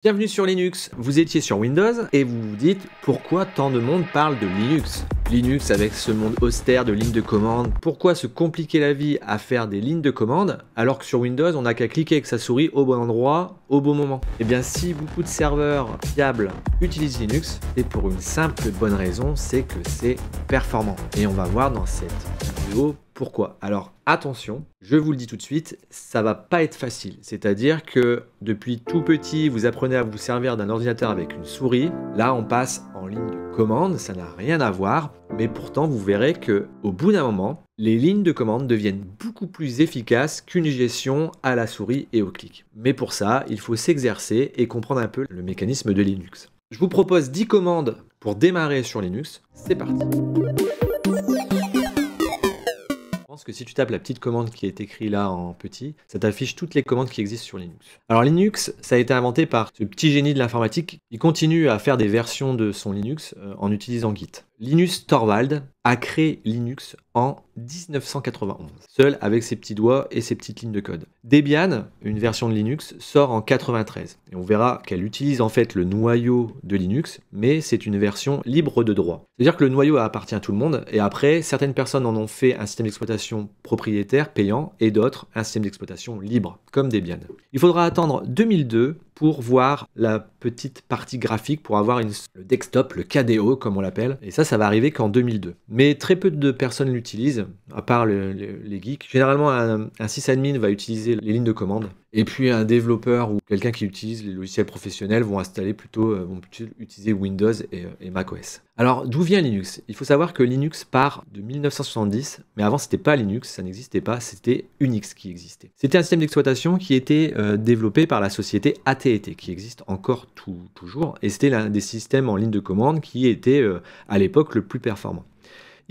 Bienvenue sur Linux. Vous étiez sur Windows et vous vous dites pourquoi tant de monde parle de Linux. Linux avec ce monde austère de lignes de commande, pourquoi se compliquer la vie à faire des lignes de commande alors que sur Windows on n'a qu'à cliquer avec sa souris au bon endroit, au bon moment. Eh bien si beaucoup de serveurs fiables utilisent Linux, c'est pour une simple et bonne raison, c'est que c'est performant. Et on va voir dans cette vidéo pourquoi. Alors attention, je vous le dis tout de suite, ça va pas être facile. C'est-à-dire que depuis tout petit, vous apprenez à vous servir d'un ordinateur avec une souris. Là, on passe en ligne de commande, ça n'a rien à voir. Mais pourtant, vous verrez que au bout d'un moment, les lignes de commande deviennent beaucoup plus efficaces qu'une gestion à la souris et au clic. Mais pour ça, il faut s'exercer et comprendre un peu le mécanisme de Linux. Je vous propose 10 commandes pour démarrer sur Linux. C'est parti. Que si tu tapes la petite commande qui est écrite là en petit, ça t'affiche toutes les commandes qui existent sur Linux. Alors Linux, ça a été inventé par ce petit génie de l'informatique. Il continue à faire des versions de son Linux en utilisant Git. Linus Torvald a créé Linux en 1991, seul avec ses petits doigts et ses petites lignes de code. Debian, une version de Linux, sort en 93. Et on verra qu'elle utilise en fait le noyau de Linux, mais c'est une version libre de droit. C'est-à-dire que le noyau appartient à tout le monde, et après, certaines personnes en ont fait un système d'exploitation propriétaire, payant, et d'autres un système d'exploitation libre, comme Debian. Il faudra attendre 2002 pour voir la petite partie graphique, pour avoir le desktop, le KDE comme on l'appelle, et ça va arriver qu'en 2002. Mais très peu de personnes l'utilisent, à part les geeks. Généralement, un sysadmin va utiliser les lignes de commande, et puis un développeur ou quelqu'un qui utilise les logiciels professionnels vont utiliser Windows et macOS. Alors, d'où vient Linux? Il faut savoir que Linux part de 1970, mais avant c'était pas Linux, ça n'existait pas, c'était Unix qui existait. C'était un système d'exploitation qui était développé par la société AT&T, qui existe encore toujours, et c'était l'un des systèmes en ligne de commande qui était à l'époque le plus performant.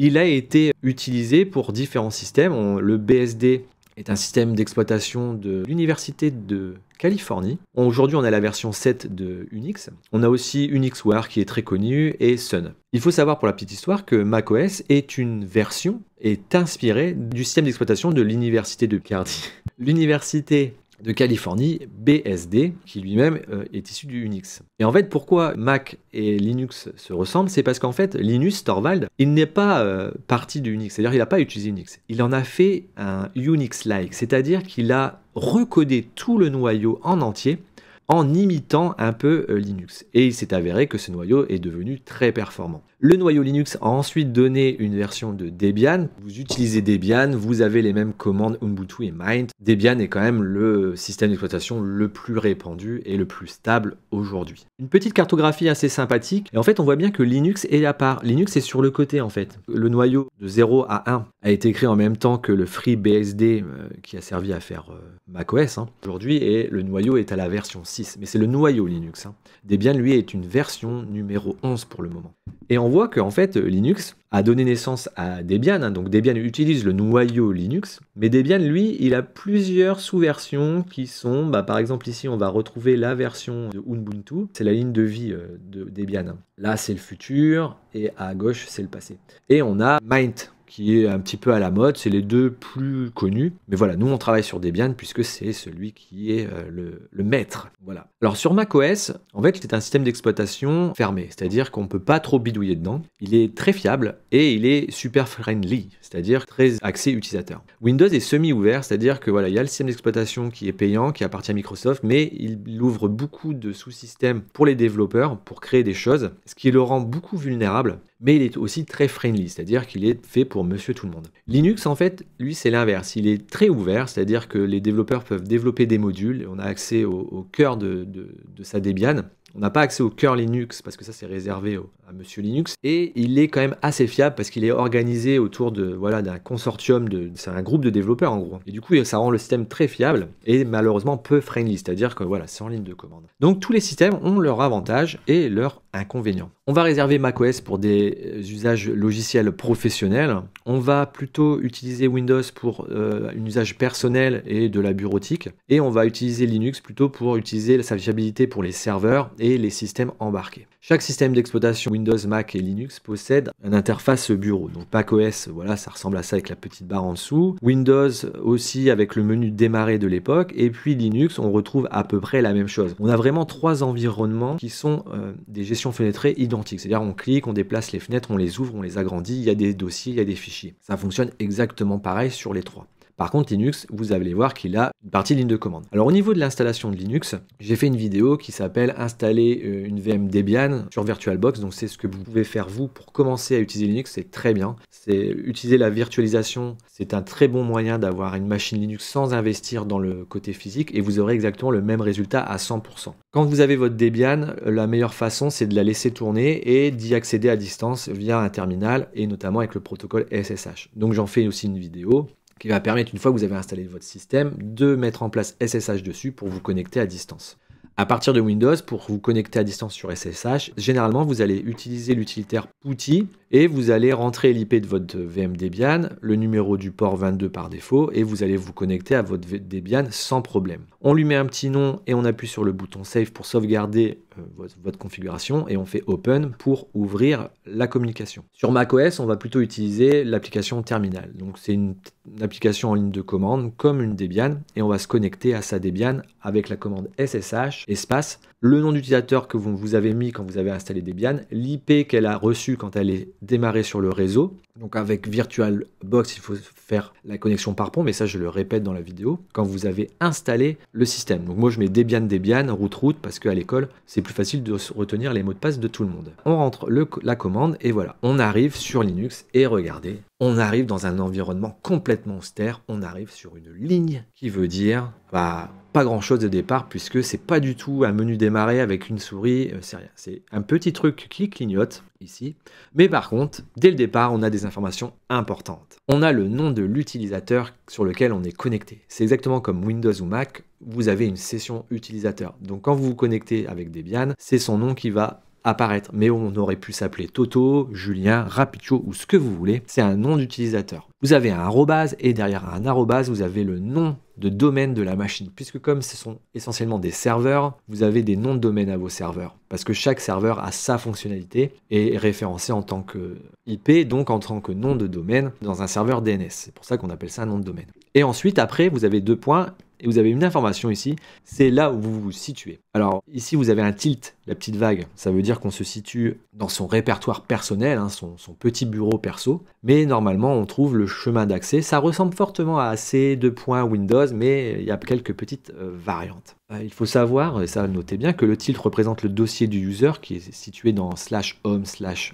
Il a été utilisé pour différents systèmes. Le BSD est un système d'exploitation de l'Université de Californie. Aujourd'hui, on a la version 7 de Unix. On a aussi UnixWare qui est très connu et Sun. Il faut savoir pour la petite histoire que macOS est inspirée du système d'exploitation de l'Université de L'Université de Californie, BSD, qui lui-même est issu du Unix. Et en fait, pourquoi Mac et Linux se ressemblent? C'est parce qu'en fait, Linus Torvald, il n'est pas parti du Unix, c'est-à-dire qu'il n'a pas utilisé Unix. Il en a fait un Unix-like, c'est-à-dire qu'il a recodé tout le noyau en entier en imitant un peu Linux. Et il s'est avéré que ce noyau est devenu très performant. Le noyau Linux a ensuite donné une version de Debian. Vous utilisez Debian, vous avez les mêmes commandes Ubuntu et Mint. Debian est quand même le système d'exploitation le plus répandu et le plus stable aujourd'hui. Une petite cartographie assez sympathique. Et en fait, on voit bien que Linux est à part. Linux est sur le côté en fait. Le noyau de 0 à 1 a été créé en même temps que le FreeBSD qui a servi à faire macOS aujourd'hui. Et le noyau est à la version 6. Mais c'est le noyau Linux. Debian, lui, est une version numéro 11 pour le moment. Et on voit qu'en fait, Linux a donné naissance à Debian. Donc Debian utilise le noyau Linux. Mais Debian, lui, il a plusieurs sous-versions qui sont, par exemple ici, on va retrouver la version de Ubuntu. C'est la ligne de vie de Debian. Là, c'est le futur et à gauche, c'est le passé. Et on a Mint, qui est un petit peu à la mode, c'est les deux plus connus. Mais voilà, nous on travaille sur Debian puisque c'est celui qui est le maître. Voilà. Alors sur macOS, en fait c'est un système d'exploitation fermé, c'est-à-dire qu'on ne peut pas trop bidouiller dedans. Il est très fiable et il est super friendly, c'est-à-dire très axé utilisateur. Windows est semi-ouvert, c'est-à-dire que voilà, il y a le système d'exploitation qui est payant, qui appartient à Microsoft, mais il ouvre beaucoup de sous-systèmes pour les développeurs, pour créer des choses, ce qui le rend beaucoup vulnérable. Mais il est aussi très friendly, c'est-à-dire qu'il est fait pour monsieur tout le monde. Linux, en fait, lui, c'est l'inverse. Il est très ouvert, c'est-à-dire que les développeurs peuvent développer des modules. On a accès au cœur de sa Debian. On n'a pas accès au cœur Linux parce que ça c'est réservé à Monsieur Linux, et il est quand même assez fiable parce qu'il est organisé autour d'un consortium, c'est un groupe de développeurs en gros. Et du coup ça rend le système très fiable et malheureusement peu friendly, c'est-à-dire que voilà, c'est en ligne de commande. Donc tous les systèmes ont leurs avantages et leurs inconvénients. On va réserver macOS pour des usages logiciels professionnels. On va plutôt utiliser Windows pour un usage personnel et de la bureautique, et on va utiliser Linux plutôt pour utiliser sa fiabilité pour les serveurs et les systèmes embarqués. Chaque système d'exploitation Windows, Mac et Linux possèdent une interface bureau. Donc macOS, voilà, ça ressemble à ça avec la petite barre en dessous. Windows aussi avec le menu démarrer de l'époque. Et puis Linux, on retrouve à peu près la même chose. On a vraiment 3 environnements qui sont des gestions fenêtrées identiques. C'est-à-dire on clique, on déplace les fenêtres, on les ouvre, on les agrandit, il y a des dossiers, il y a des fichiers. Ça fonctionne exactement pareil sur les 3. Par contre, Linux, vous allez voir qu'il a une partie ligne de commande. Alors au niveau de l'installation de Linux, j'ai fait une vidéo qui s'appelle installer une VM Debian sur VirtualBox. Donc c'est ce que vous pouvez faire vous pour commencer à utiliser Linux, c'est très bien. C'est utiliser la virtualisation, c'est un très bon moyen d'avoir une machine Linux sans investir dans le côté physique et vous aurez exactement le même résultat à 100%. Quand vous avez votre Debian, la meilleure façon c'est de la laisser tourner et d'y accéder à distance via un terminal et notamment avec le protocole SSH. Donc j'en fais aussi une vidéo qui va permettre, une fois que vous avez installé votre système, de mettre en place SSH dessus pour vous connecter à distance. À partir de Windows, pour vous connecter à distance sur SSH, généralement vous allez utiliser l'utilitaire PuTTY et vous allez rentrer l'IP de votre VM Debian, le numéro du port 22 par défaut et vous allez vous connecter à votre Debian sans problème. On lui met un petit nom et on appuie sur le bouton Save pour sauvegarder votre configuration et on fait Open pour ouvrir la communication. Sur macOS, on va plutôt utiliser l'application Terminal. Donc c'est une application en ligne de commande comme une Debian et on va se connecter à sa Debian avec la commande SSH, espace, le nom d'utilisateur que vous avez mis quand vous avez installé Debian, l'IP qu'elle a reçu quand elle est démarrée sur le réseau. Donc avec VirtualBox, il faut faire la connexion par pont, mais ça je le répète dans la vidéo, quand vous avez installé le système. Donc moi je mets Debian, root, parce qu'à l'école, c'est plus facile de retenir les mots de passe de tout le monde. On rentre la commande et voilà, on arrive sur Linux et regardez, on arrive dans un environnement complètement austère, on arrive sur une ligne qui veut dire pas grand chose de départ puisque c'est pas du tout un menu démarrer avec une souris, c'est rien. C'est un petit truc qui clignote ici, mais par contre, dès le départ, on a des informations importantes. On a le nom de l'utilisateur sur lequel on est connecté. C'est exactement comme Windows ou Mac, vous avez une session utilisateur. Donc quand vous vous connectez avec Debian, c'est son nom qui va apparaître, mais on aurait pu s'appeler Toto, Julien, Rapicho ou ce que vous voulez, c'est un nom d'utilisateur. Vous avez un arrobase et derrière un arrobase, vous avez le nom de domaine de la machine, puisque comme ce sont essentiellement des serveurs, vous avez des noms de domaine à vos serveurs, parce que chaque serveur a sa fonctionnalité et est référencé en tant que IP, donc en tant que nom de domaine dans un serveur DNS. C'est pour ça qu'on appelle ça un nom de domaine. Et ensuite, après, vous avez 2 points. Et vous avez une information ici, c'est là où vous vous situez. Alors ici vous avez un tilt, la petite vague, ça veut dire qu'on se situe dans son répertoire personnel, hein, son petit bureau perso, mais normalement on trouve le chemin d'accès. Ça ressemble fortement à ces 2 points Windows, mais il y a quelques petites variantes. Il faut savoir, et ça notez bien, que le tilt représente le dossier du user qui est situé dans /home/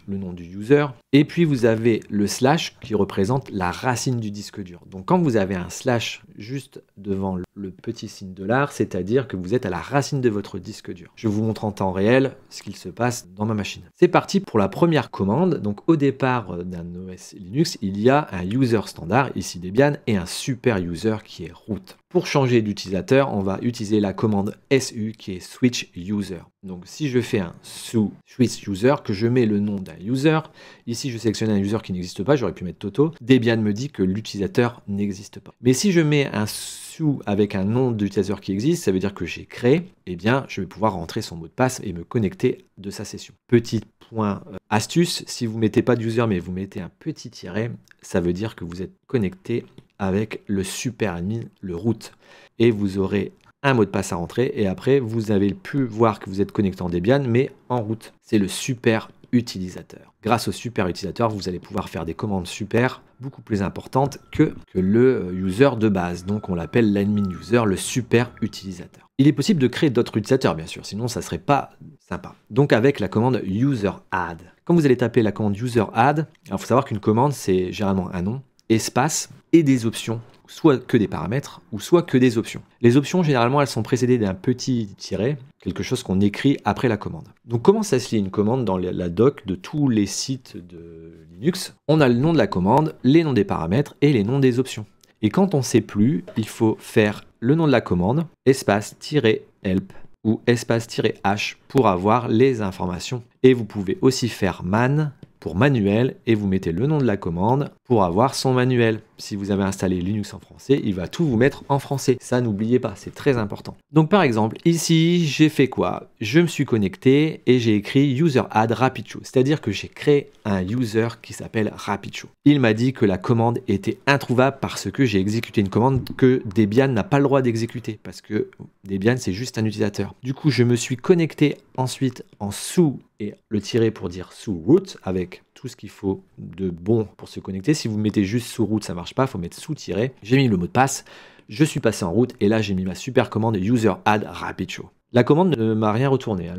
le nom du user. Et puis vous avez le slash qui représente la racine du disque dur. Donc quand vous avez un slash juste devant le petit signe $, c'est-à-dire que vous êtes à la racine de votre disque dur. Je vous montre en temps réel ce qu'il se passe dans ma machine. C'est parti pour la première commande. Donc au départ d'un OS Linux, il y a un user standard, ici Debian, et un super user qui est root. Pour changer d'utilisateur, on va utiliser la commande SU qui est switch user. Donc si je fais un switch user, que je mets le nom d'un user, ici je sélectionne un user qui n'existe pas, j'aurais pu mettre Toto, Debian me dit que l'utilisateur n'existe pas. Mais si je mets un avec un nom d'utilisateur qui existe, ça veut dire que j'ai créé, eh bien je vais pouvoir rentrer son mot de passe et me connecter de sa session. Petit point astuce, si vous ne mettez pas d'user mais vous mettez un petit tiret, ça veut dire que vous êtes connecté avec le super admin, le root, et vous aurez un mot de passe à rentrer et après vous avez pu voir que vous êtes connecté en Debian mais en root. C'est le super utilisateur. Grâce au super utilisateur, vous allez pouvoir faire des commandes super beaucoup plus importantes que le user de base. Donc on l'appelle l'admin user, le super utilisateur. Il est possible de créer d'autres utilisateurs bien sûr, sinon ça serait pas sympa. Donc avec la commande user add. Quand vous allez taper la commande user add, il faut savoir qu'une commande c'est généralement un nom, espace et des options, soit que des paramètres ou soit que des options. Les options généralement elles sont précédées d'un petit tiret, quelque chose qu'on écrit après la commande. Donc comment ça se lit une commande dans la doc de tous les sites de Linux? On a le nom de la commande, les noms des paramètres et les noms des options. Et quand on ne sait plus, il faut faire le nom de la commande, espace-help ou espace-h pour avoir les informations. Et vous pouvez aussi faire man pour manuel et vous mettez le nom de la commande pour avoir son manuel. Si vous avez installé Linux en français, il va tout vous mettre en français. Ça, n'oubliez pas, c'est très important. Donc par exemple, ici, j'ai fait quoi? Je me suis connecté et j'ai écrit user add RapidShow, c'est-à-dire que j'ai créé un user qui s'appelle RapidShow. Il m'a dit que la commande était introuvable parce que j'ai exécuté une commande que Debian n'a pas le droit d'exécuter parce que Debian, c'est juste un utilisateur. Du coup, je me suis connecté ensuite en sous et le tiret pour dire sous root avec tout ce qu'il faut de bon pour se connecter. Si vous mettez juste sous root, ça marche pas, il faut mettre sous tiret. J'ai mis le mot de passe, je suis passé en route et là j'ai mis ma super commande user add RapidShow. La commande ne m'a rien retourné.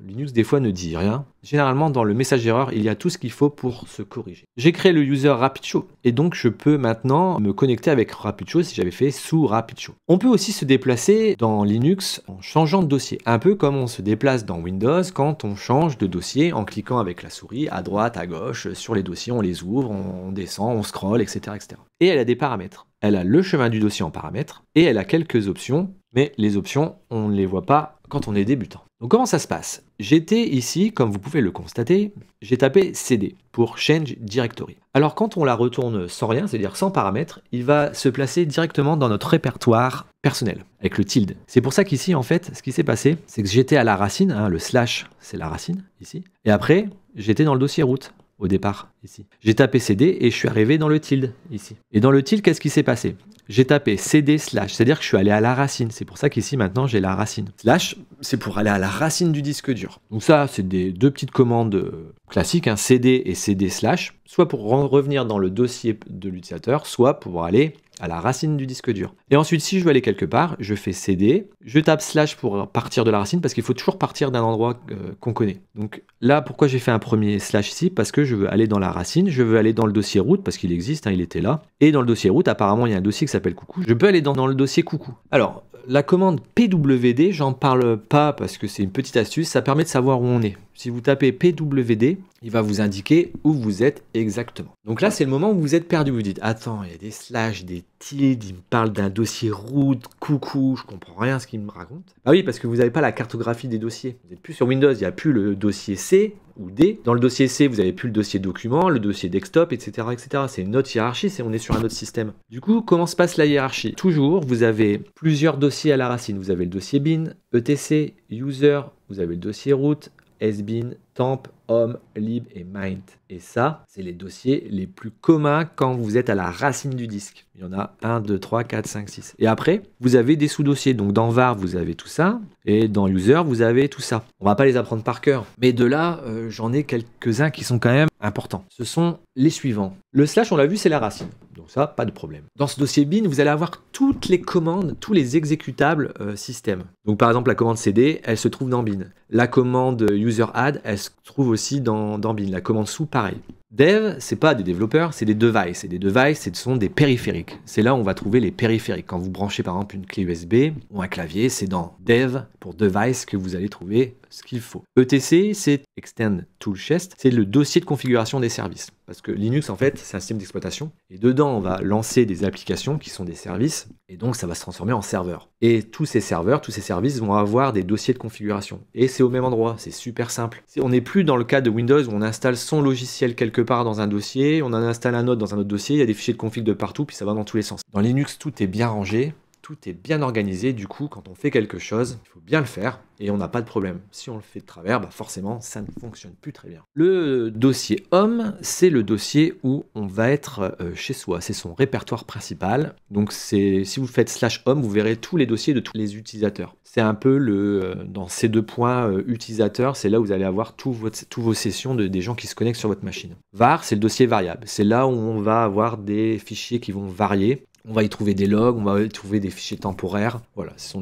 Linux, des fois, ne dit rien. Généralement, dans le message d'erreur, il y a tout ce qu'il faut pour se corriger. J'ai créé le user RapidShow et donc je peux maintenant me connecter avec RapidShow si j'avais fait sous RapidShow. On peut aussi se déplacer dans Linux en changeant de dossier, un peu comme on se déplace dans Windows quand on change de dossier en cliquant avec la souris à droite, à gauche, sur les dossiers, on les ouvre, on descend, on scrolle, etc., etc. Et elle a des paramètres. Elle a le chemin du dossier en paramètres et elle a quelques options, mais les options, on ne les voit pas quand on est débutant. Donc comment ça se passe? J'étais ici, comme vous pouvez le constater, j'ai tapé CD pour Change Directory. Alors quand on la retourne sans rien, c'est-à-dire sans paramètres, il va se placer directement dans notre répertoire personnel, avec le tilde. C'est pour ça qu'ici, en fait, ce qui s'est passé, c'est que j'étais à la racine, hein, le slash, c'est la racine, ici, et après, j'étais dans le dossier root. Au départ, ici. J'ai tapé CD et je suis arrivé dans le tilde, ici. Et dans le tilde, qu'est-ce qui s'est passé? J'ai tapé CD slash, c'est-à-dire que je suis allé à la racine. C'est pour ça qu'ici, maintenant, j'ai la racine. Slash, c'est pour aller à la racine du disque dur. Donc ça, c'est deux petites commandes classiques, hein, CD et CD slash, soit pour revenir dans le dossier de l'utilisateur, soit pour aller à la racine du disque dur. Et ensuite, si je veux aller quelque part, je fais CD, je tape slash pour partir de la racine, parce qu'il faut toujours partir d'un endroit qu'on connaît. Donc là, pourquoi j'ai fait un premier slash ici? Parce que je veux aller dans la racine, je veux aller dans le dossier root, parce qu'il existe, hein, il était là. Et dans le dossier root, apparemment, il y a un dossier qui s'appelle coucou. Je peux aller dans le dossier coucou. Alors, la commande pwd, j'en parle pas parce que c'est une petite astuce, ça permet de savoir où on est. Si vous tapez pwd, il va vous indiquer où vous êtes exactement. Donc là, c'est le moment où vous êtes perdu. Vous dites, attends, il y a des slash, des tildes, il me parle d'un dossier root, coucou, je comprends rien à ce qu'il me raconte. Ah oui, parce que vous n'avez pas la cartographie des dossiers. Vous n'êtes plus sur Windows, il n'y a plus le dossier C ou D. Dans le dossier C, vous n'avez plus le dossier document, le dossier desktop, etc. etc. C'est une autre hiérarchie, on est sur un autre système. Du coup, comment se passe la hiérarchie? Toujours, vous avez plusieurs dossiers à la racine. Vous avez le dossier bin, etc, user, vous avez le dossier root, sbin, temp, home, lib et mind. Et ça, c'est les dossiers les plus communs quand vous êtes à la racine du disque. Il y en a 1, 2, 3, 4, 5, 6. Et après, vous avez des sous-dossiers. Donc dans var, vous avez tout ça. Et dans user, vous avez tout ça. On va pas les apprendre par cœur. Mais de là, j'en ai quelques-uns qui sont quand même importants. Ce sont les suivants. Le slash, on l'a vu, c'est la racine. Donc ça, pas de problème. Dans ce dossier bin, vous allez avoir toutes les commandes, tous les exécutables système. Donc par exemple, la commande cd, elle se trouve dans bin. La commande user add, elle se trouve aussi dans bin. La commande sous, pareil. Dev, c'est pas des développeurs, c'est des devices. Et des devices, ce sont des périphériques. C'est là où on va trouver les périphériques. Quand vous branchez par exemple une clé USB ou un clavier, c'est dans Dev pour device que vous allez trouver ce qu'il faut. ETC, c'est Extend Tool Chest, c'est le dossier de configuration des services. Parce que Linux, en fait, c'est un système d'exploitation. Et dedans, on va lancer des applications qui sont des services. Et donc, ça va se transformer en serveur. Et tous ces serveurs, tous ces services vont avoir des dossiers de configuration. Et c'est au même endroit. C'est super simple. On n'est plus dans le cas de Windows où on installe son logiciel quelque part dans un dossier, on en installe un autre dans un autre dossier, il y a des fichiers de config de partout, puis ça va dans tous les sens. Dans Linux, tout est bien rangé. Tout est bien organisé, du coup, quand on fait quelque chose, il faut bien le faire et on n'a pas de problème. Si on le fait de travers, bah forcément, ça ne fonctionne plus très bien. Le dossier home, c'est le dossier où on va être chez soi. C'est son répertoire principal. Donc, si vous faites /home, vous verrez tous les dossiers de tous les utilisateurs. C'est un peu dans ces deux points utilisateurs, c'est là où vous allez avoir tous vos sessions des gens qui se connectent sur votre machine. Var, c'est le dossier variable. C'est là où on va avoir des fichiers qui vont varier. On va y trouver des logs, on va y trouver des fichiers temporaires. Voilà, c'est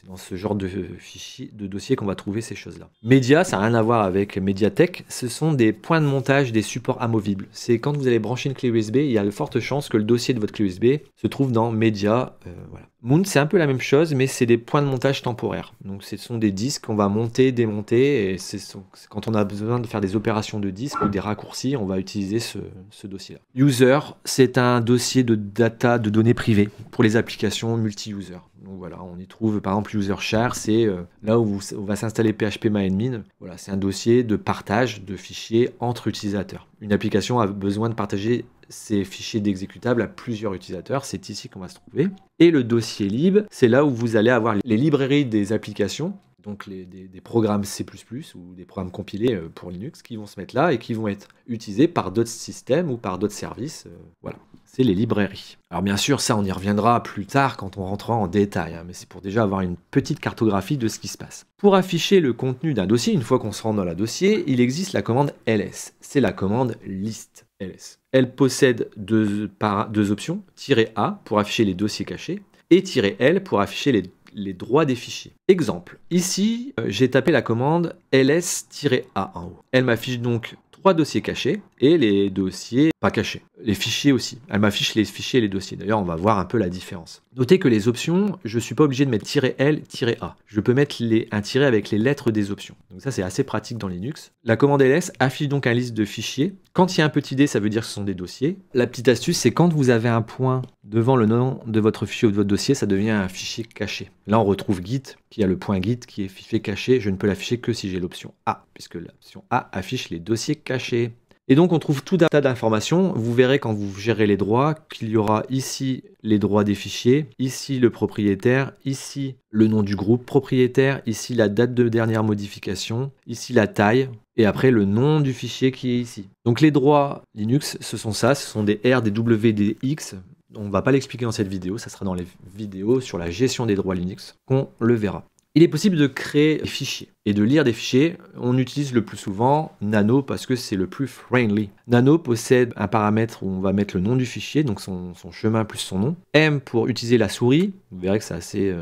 dans ce genre de fichiers, de dossiers qu'on va trouver ces choses-là. Média, ça n'a rien à voir avec Mediatek. Ce sont des points de montage des supports amovibles. C'est quand vous allez brancher une clé USB, il y a de fortes chances que le dossier de votre clé USB se trouve dans Média. Voilà. Mount, c'est un peu la même chose, mais c'est des points de montage temporaires. Donc ce sont des disques qu'on va monter, démonter, et c'est quand on a besoin de faire des opérations de disques ou des raccourcis, on va utiliser ce dossier-là. User, c'est un dossier de data, de données privées pour les applications multi-user. Donc voilà, on y trouve par exemple user share, c'est là où va s'installer php-my-admin. Voilà, c'est un dossier de partage de fichiers entre utilisateurs. Une application a besoin de partager ces fichiers d'exécutables à plusieurs utilisateurs, c'est ici qu'on va se trouver. Et le dossier lib, c'est là où vous allez avoir les librairies des applications, donc des programmes C++ ou des programmes compilés pour Linux qui vont se mettre là et qui vont être utilisés par d'autres systèmes ou par d'autres services. Voilà, c'est les librairies. Alors bien sûr, ça on y reviendra plus tard quand on rentrera en détail, mais c'est pour déjà avoir une petite cartographie de ce qui se passe. Pour afficher le contenu d'un dossier, une fois qu'on se rend dans le dossier, il existe la commande ls. C'est la commande list ls. Elle possède deux options, -a pour afficher les dossiers cachés et -l pour afficher les droits des fichiers. Exemple, ici, j'ai tapé la commande ls-a en haut. Elle m'affiche donc 3 dossiers cachés et les dossiers pas cachés. Les fichiers aussi. Elle m'affiche les fichiers et les dossiers. D'ailleurs, on va voir un peu la différence. Notez que les options, je ne suis pas obligé de mettre -l-a. Je peux mettre un tiret avec les lettres des options. Donc ça, c'est assez pratique dans Linux. La commande ls affiche donc un liste de fichiers. Quand il y a un petit d, ça veut dire que ce sont des dossiers. La petite astuce, c'est quand vous avez un point devant le nom de votre fichier ou de votre dossier, ça devient un fichier caché. Là, on retrouve Git, qui a le point Git, qui est fichier caché. Je ne peux l'afficher que si j'ai l'option A, puisque l'option A affiche les dossiers cachés. Et donc on trouve tout un tas d'informations. Vous verrez quand vous gérez les droits qu'il y aura ici les droits des fichiers, ici le propriétaire, ici le nom du groupe propriétaire, ici la date de dernière modification, ici la taille, et après le nom du fichier qui est ici. Donc les droits Linux, ce sont ça, ce sont des R, des W, des X. On ne va pas l'expliquer dans cette vidéo, ça sera dans les vidéos sur la gestion des droits Linux qu'on le verra. Il est possible de créer des fichiers et de lire des fichiers. On utilise le plus souvent Nano parce que c'est le plus friendly. Nano possède un paramètre où on va mettre le nom du fichier, donc son chemin plus son nom. M pour utiliser la souris. Vous verrez que c'est assez...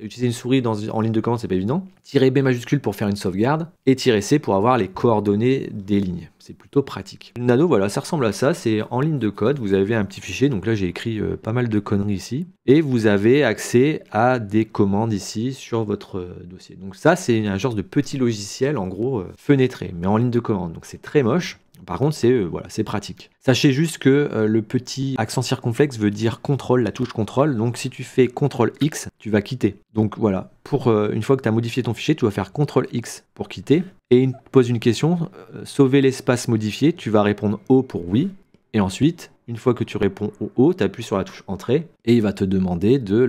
utiliser une souris en ligne de commande, c'est pas évident. -B majuscule pour faire une sauvegarde. Et -C pour avoir les coordonnées des lignes. C'est plutôt pratique. Nano, voilà, ça ressemble à ça. C'est en ligne de code. Vous avez un petit fichier. Donc là, j'ai écrit pas mal de conneries ici. Et vous avez accès à des commandes ici sur votre dossier. Donc ça, c'est un genre de petit logiciel, en gros, fenêtré, mais en ligne de commande. Donc c'est très moche. Par contre, c'est pratique. Sachez juste que le petit accent circonflexe veut dire contrôle, la touche contrôle. Donc si tu fais CTRL X, tu vas quitter. Donc voilà, pour une fois que tu as modifié ton fichier, tu vas faire CTRL X pour quitter. Et il te pose une question, sauver l'espace modifié, tu vas répondre O pour oui. Et ensuite, une fois que tu réponds au O, tu appuies sur la touche entrée et il va te demander de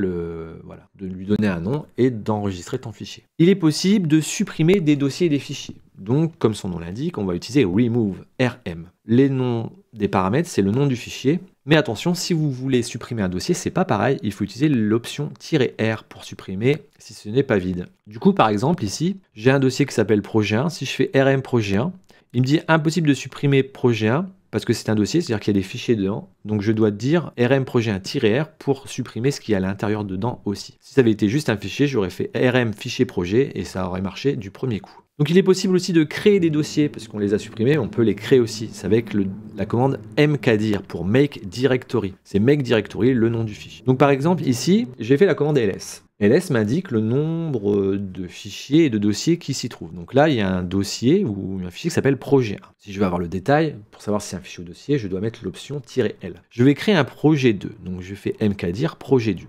lui donner un nom et d'enregistrer ton fichier. Il est possible de supprimer des dossiers et des fichiers. Donc, comme son nom l'indique, on va utiliser remove, RM. Les noms des paramètres, c'est le nom du fichier. Mais attention, si vous voulez supprimer un dossier, c'est pas pareil. Il faut utiliser l'option -R pour supprimer si ce n'est pas vide. Du coup, par exemple, ici, j'ai un dossier qui s'appelle projet 1. Si je fais RM projet 1, il me dit impossible de supprimer projet 1 parce que c'est un dossier, c'est-à-dire qu'il y a des fichiers dedans. Donc je dois dire rm projet 1-r pour supprimer ce qu'il y a à l'intérieur dedans aussi. Si ça avait été juste un fichier, j'aurais fait rm fichier projet et ça aurait marché du premier coup. Donc il est possible aussi de créer des dossiers, parce qu'on les a supprimés, on peut les créer aussi. C'est avec la commande mkdir pour make directory. C'est make directory, le nom du fichier. Donc par exemple ici, j'ai fait la commande ls. ls m'indique le nombre de fichiers et de dossiers qui s'y trouvent. Donc là, il y a un dossier ou un fichier qui s'appelle projet 1. Si je veux avoir le détail, pour savoir si c'est un fichier ou dossier, je dois mettre l'option -l. Je vais créer un projet 2. Donc je fais mkdir projet 2.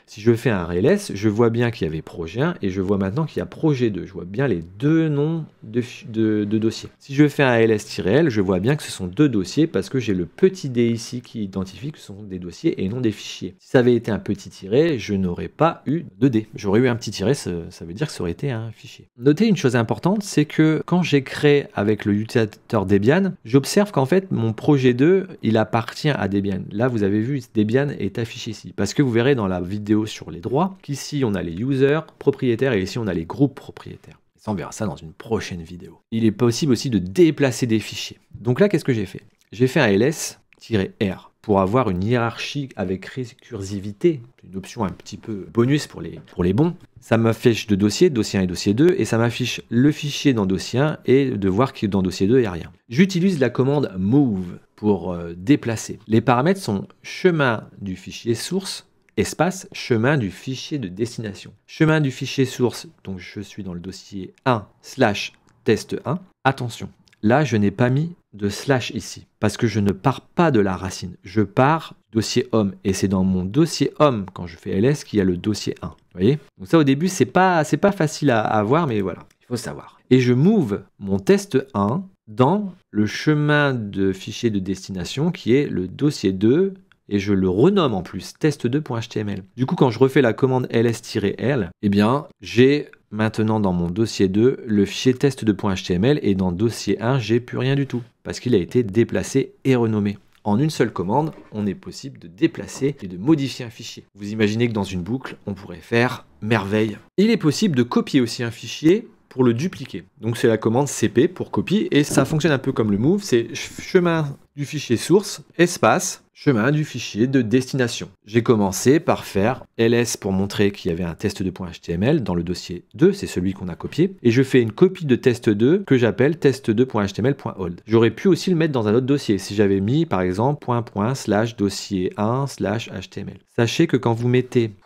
Si je fais un ls, je vois bien qu'il y avait projet 1 et je vois maintenant qu'il y a projet 2. Je vois bien les deux noms de dossiers. Si je fais un ls-l, je vois bien que ce sont deux dossiers parce que j'ai le petit d ici qui identifie que ce sont des dossiers et non des fichiers. Si ça avait été un petit tiret, je n'aurais pas eu de d. J'aurais eu un petit tiret, ça veut dire que ça aurait été un fichier. Notez une chose importante, c'est que quand j'ai créé avec le utilisateur Debian, j'observe qu'en fait mon projet 2, il appartient à Debian. Là, vous avez vu, Debian est affiché ici. Parce que vous verrez dans la vidéo sur les droits qu'ici on a les users propriétaires et ici on a les groupes propriétaires. Ça, on verra ça dans une prochaine vidéo. Il est possible aussi de déplacer des fichiers. Donc là, qu'est-ce que j'ai fait? J'ai fait un ls-r pour avoir une hiérarchie avec récursivité, une option un petit peu bonus pour les bons. Ça m'affiche de dossier 1 et dossier 2, et ça m'affiche le fichier dans dossier 1 et de voir que dans dossier 2, il n'y a rien. J'utilise la commande move pour déplacer. Les paramètres sont chemin du fichier source espace, chemin du fichier de destination. Chemin du fichier source, donc je suis dans le dossier 1/test1. Attention, là je n'ai pas mis de slash ici, parce que je ne pars pas de la racine. Je pars du dossier home, et c'est dans mon dossier home, quand je fais ls, qu'il y a le dossier 1. Vous voyez? Donc ça au début, c'est pas facile à voir, mais voilà, il faut savoir. Et je move mon test 1 dans le chemin de fichier de destination, qui est le dossier 2, et je le renomme en plus, test2.html. Du coup, quand je refais la commande ls-l, eh bien, j'ai maintenant dans mon dossier 2 le fichier test2.html, et dans dossier 1, j'ai plus rien du tout, parce qu'il a été déplacé et renommé. En une seule commande, on est possible de déplacer et de modifier un fichier. Vous imaginez que dans une boucle, on pourrait faire merveille. Il est possible de copier aussi un fichier pour le dupliquer. Donc c'est la commande cp pour copie, et ça fonctionne un peu comme le move, c'est chemin du fichier source, espace, chemin du fichier de destination. J'ai commencé par faire ls pour montrer qu'il y avait un test2.html dans le dossier 2, c'est celui qu'on a copié, et je fais une copie de test2 que j'appelle test2.html.hold. J'aurais pu aussi le mettre dans un autre dossier, si j'avais mis par exemple ./dossier1/html. Sachez que quand vous mettez //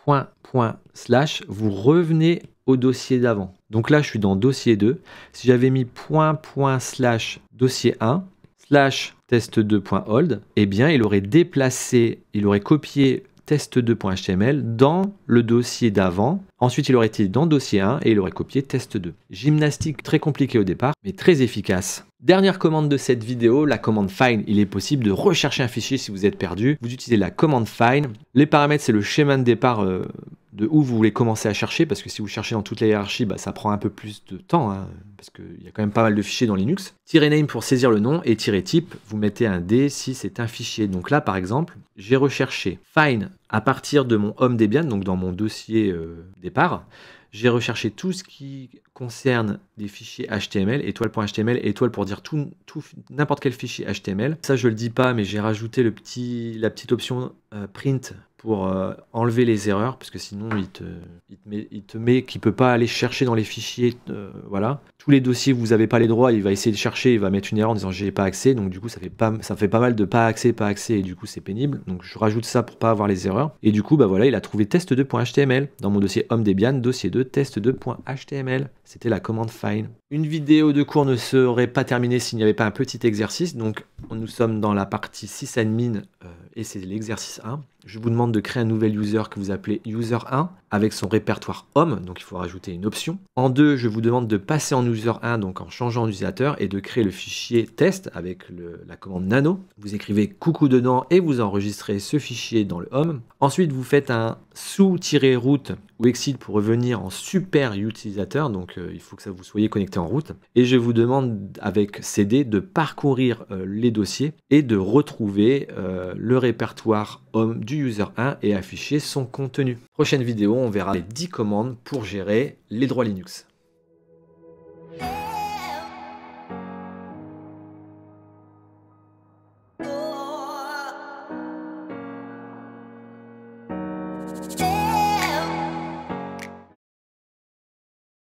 vous revenez au dossier d'avant. Donc là, je suis dans dossier 2. Si j'avais mis // dossier 1 / test2.hold, eh bien, il aurait copié test2.html dans le dossier d'avant. Ensuite, il aurait été dans dossier 1 et il aurait copié test2. Gymnastique très compliquée au départ, mais très efficace. Dernière commande de cette vidéo, la commande find. Il est possible de rechercher un fichier si vous êtes perdu. Vous utilisez la commande find. Les paramètres, c'est le schéma de départ de où vous voulez commencer à chercher, parce que si vous cherchez dans toute la hiérarchie, ça prend un peu plus de temps, hein, parce qu'il y a quand même pas mal de fichiers dans Linux. -name pour saisir le nom, et -type, vous mettez un D si c'est un fichier. Donc là, par exemple, j'ai recherché find à partir de mon home Debian, donc dans mon dossier départ. J'ai recherché tout ce qui concerne des fichiers HTML, étoile.html, étoile pour dire n'importe quel fichier HTML. Ça, je le dis pas, mais j'ai rajouté la petite option print pour enlever les erreurs, parce que sinon il te met qu'il peut pas aller chercher dans les fichiers, voilà. Tous les dossiers, vous n'avez pas les droits, il va essayer de chercher, il va mettre une erreur en disant j'ai pas accès, donc du coup ça fait pas mal de pas accès, et du coup c'est pénible, donc je rajoute ça pour pas avoir les erreurs, et du coup voilà, il a trouvé test2.html dans mon dossier home Debian, dossier 2, test2.html, c'était la commande find. Une vidéo de cours ne serait pas terminée s'il n'y avait pas un petit exercice, donc nous sommes dans la partie sysadmin, et c'est l'exercice 1. Je vous demande de créer un nouvel user que vous appelez user1 avec son répertoire home, donc il faut rajouter une option. En 2, je vous demande de passer en user1, donc en changeant d'utilisateur, et de créer le fichier test avec la commande nano. Vous écrivez coucou dedans et vous enregistrez ce fichier dans le home. Ensuite, vous faites un sous-root ou exit pour revenir en super utilisateur, donc il faut que vous soyez connecté en route. Et je vous demande avec cd de parcourir les dossiers et de retrouver le répertoire home du user 1 et afficher son contenu. Prochaine vidéo, on verra les 10 commandes pour gérer les droits Linux.